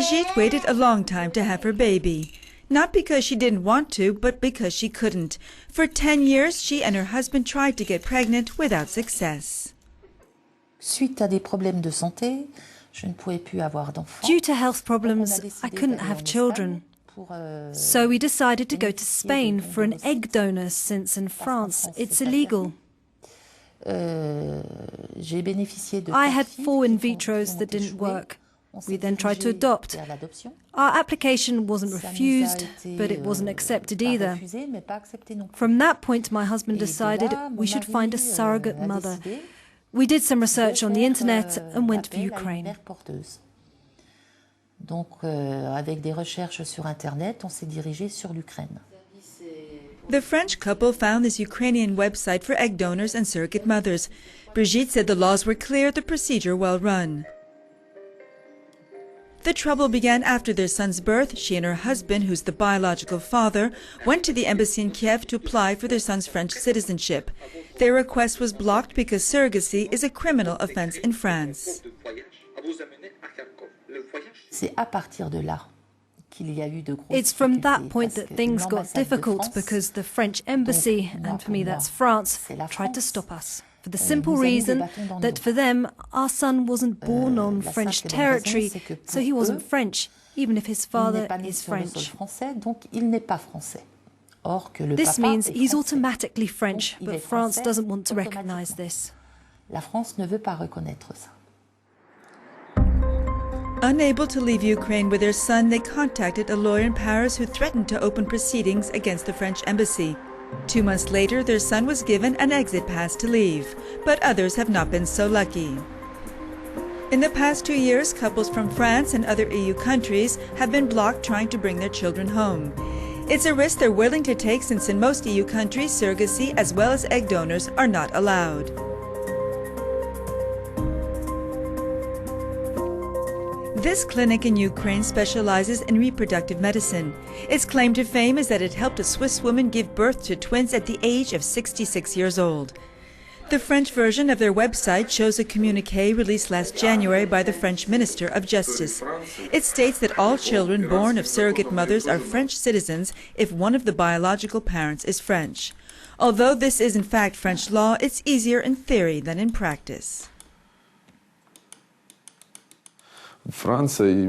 Brigitte waited a long time to have her baby. Not because she didn't want to, but because she couldn't. For 10 years, she and her husband tried to get pregnant without success. Suite à des problèmes de santé, je ne pouvais plus avoir d'enfants. Due to health problems, I couldn't have children. So we decided to go to Spain for an egg donor, since in France it's illegal. I had 4 in vitros that didn't work. We then tried to adopt. Our application wasn't refused, but it wasn't accepted either. From that point, my husband decided we should find a surrogate mother. We did some research on the internet and went for Ukraine. Donc, avec des recherches sur Internet, on s'est dirigé sur l'Ukraine. The French couple found this Ukrainian website for egg donors and surrogate mothers. Brigitte said the laws were clear, the procedure well run. The trouble began after their son's birth. She and her husband, who's the biological father, went to the embassy in Kiev to apply for their son's French citizenship. Their request was blocked because surrogacy is a criminal offense in France. It's from that point that things got difficult because the French embassy, and for me that's France, tried to stop us. For the simple reason that for them, our son wasn't born on French territory, so he wasn't French, even if his father is French. This means he's automatically French, but France doesn't want to recognize this. Unable to leave Ukraine with their son, they contacted a lawyer in Paris who threatened to open proceedings against the French embassy. 2 months later, their son was given an exit pass to leave, but others have not been so lucky. In the past 2 years, couples from France and other EU countries have been blocked trying to bring their children home. It's a risk they're willing to take since in most EU countries, surrogacy as well as egg donors are not allowed. This clinic in Ukraine specializes in reproductive medicine. Its claim to fame is that it helped a Swiss woman give birth to twins at the age of 66 years old. The French version of their website shows a communiqué released last January by the French Minister of Justice. It states that all children born of surrogate mothers are French citizens if one of the biological parents is French. Although this is in fact French law, it's easier in theory than in practice. France is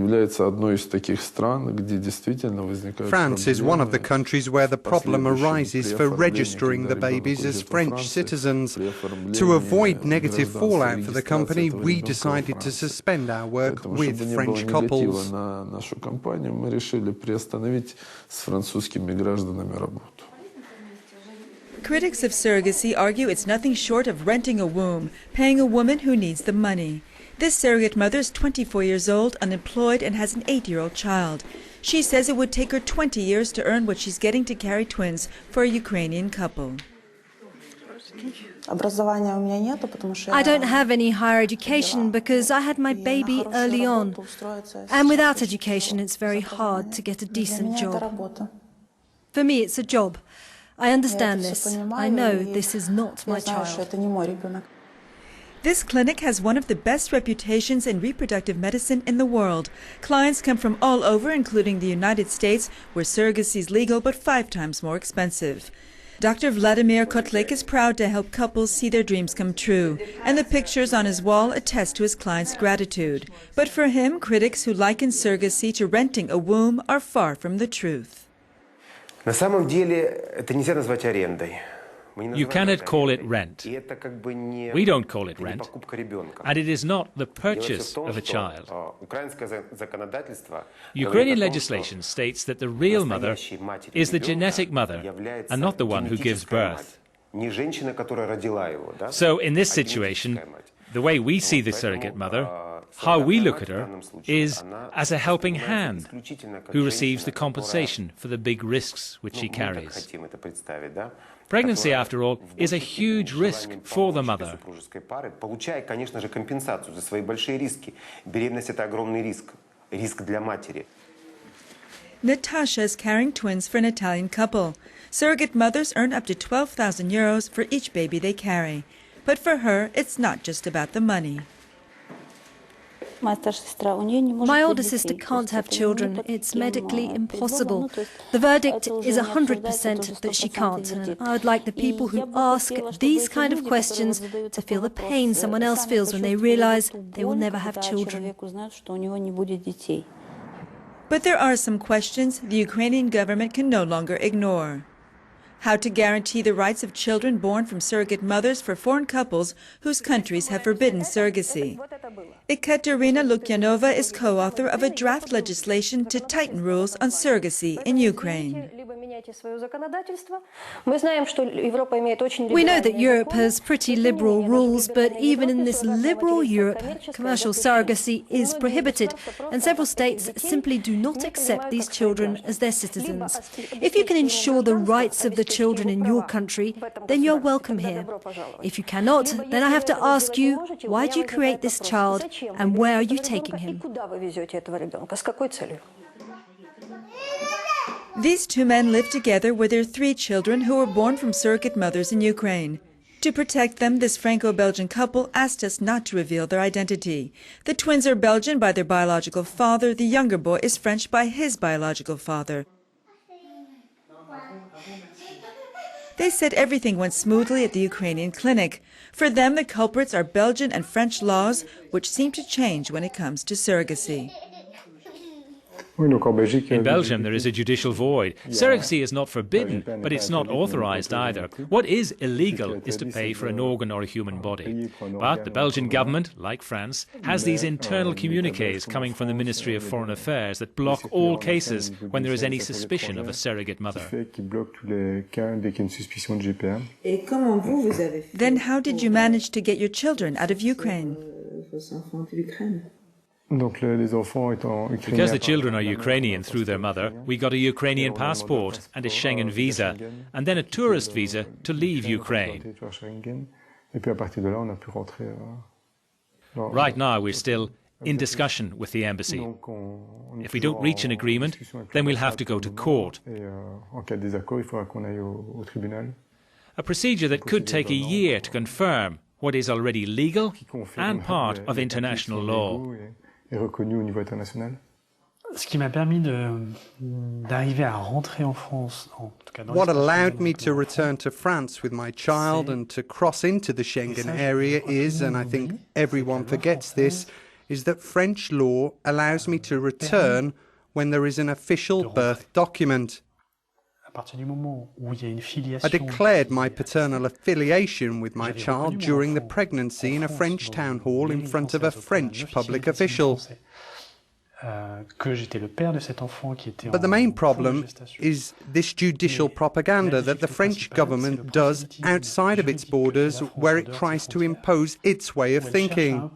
one of the countries where the problem arises for registering the babies as French citizens. To avoid negative fallout for the company, we decided to suspend our work with French couples. Critics of surrogacy argue it's nothing short of renting a womb, paying a woman who needs the money. This surrogate mother is 24 years old, unemployed, and has an 8-year-old child. She says it would take her 20 years to earn what she's getting to carry twins for a Ukrainian couple. I don't have any higher education because I had my baby early on. And without education, it's very hard to get a decent job. For me, it's a job. I understand this. I know this is not my child. This clinic has one of the best reputations in reproductive medicine in the world. Clients come from all over, including the United States, where surrogacy is legal but 5 times more expensive. Dr. Vladimir Kotlik is proud to help couples see their dreams come true, and the pictures on his wall attest to his clients' gratitude. But for him, critics who liken surrogacy to renting a womb are far from the truth. На самом деле, это нельзя назвать арендой. You cannot call it rent. We don't call it rent. And it is not the purchase of a child. Ukrainian legislation states that the real mother is the genetic mother and not the one who gives birth. So in this situation, the way we see the surrogate mother, how we look at her, is as a helping hand who receives the compensation for the big risks which she carries. Pregnancy, after all, is a huge risk for the mother. Natasha is carrying twins for an Italian couple. Surrogate mothers earn up to 12,000 euros for each baby they carry. But for her, it's not just about the money. My older sister can't have children. It's medically impossible. The verdict is 100% that she can't. And I would like the people who ask these kind of questions to feel the pain someone else feels when they realize they will never have children. But there are some questions the Ukrainian government can no longer ignore. How to guarantee the rights of children born from surrogate mothers for foreign couples whose countries have forbidden surrogacy. Ekaterina Lukyanova is co-author of a draft legislation to tighten rules on surrogacy in Ukraine. We know that Europe has pretty liberal rules, but even in this liberal Europe, commercial surrogacy is prohibited, and several states simply do not accept these children as their citizens. If you can ensure the rights of the children in your country, then you're welcome here. If you cannot, then I have to ask you, why did you create this child, and where are you taking him? These two men live together with their 3 children who were born from surrogate mothers in Ukraine. To protect them, this Franco-Belgian couple asked us not to reveal their identity. The twins are Belgian by their biological father. The younger boy is French by his biological father. They said everything went smoothly at the Ukrainian clinic. For them, the culprits are Belgian and French laws, which seem to change when it comes to surrogacy. In Belgium, there is a judicial void. Surrogacy is not forbidden, but it's not authorised either. What is illegal is to pay for an organ or a human body. But the Belgian government, like France, has these internal communiques coming from the Ministry of Foreign Affairs that block all cases when there is any suspicion of a surrogate mother. Then how did you manage to get your children out of Ukraine? Because the children are Ukrainian through their mother, we got a Ukrainian passport and a Schengen visa, and then a tourist visa to leave Ukraine. Right now we're still in discussion with the embassy. If we don't reach an agreement, then we'll have to go to court. A procedure that could take a year to confirm what is already legal and part of international law. What allowed me to return to France with my child and to cross into the Schengen area is, and I think everyone forgets this, is that French law allows me to return when there is an official birth document. I declared my paternal affiliation with my child during the pregnancy in a French town hall in front of a French public official. But the main problem is this judicial propaganda that the French government does outside of its borders, where it tries to impose its way of thinking.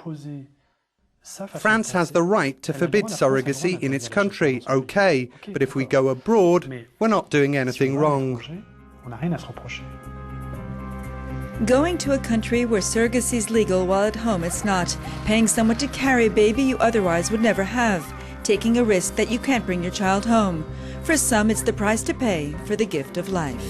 France has the right to forbid surrogacy in its country, okay, but if we go abroad, we're not doing anything wrong. Going to a country where surrogacy is legal while at home it's not, paying someone to carry a baby you otherwise would never have, taking a risk that you can't bring your child home. For some, it's the price to pay for the gift of life.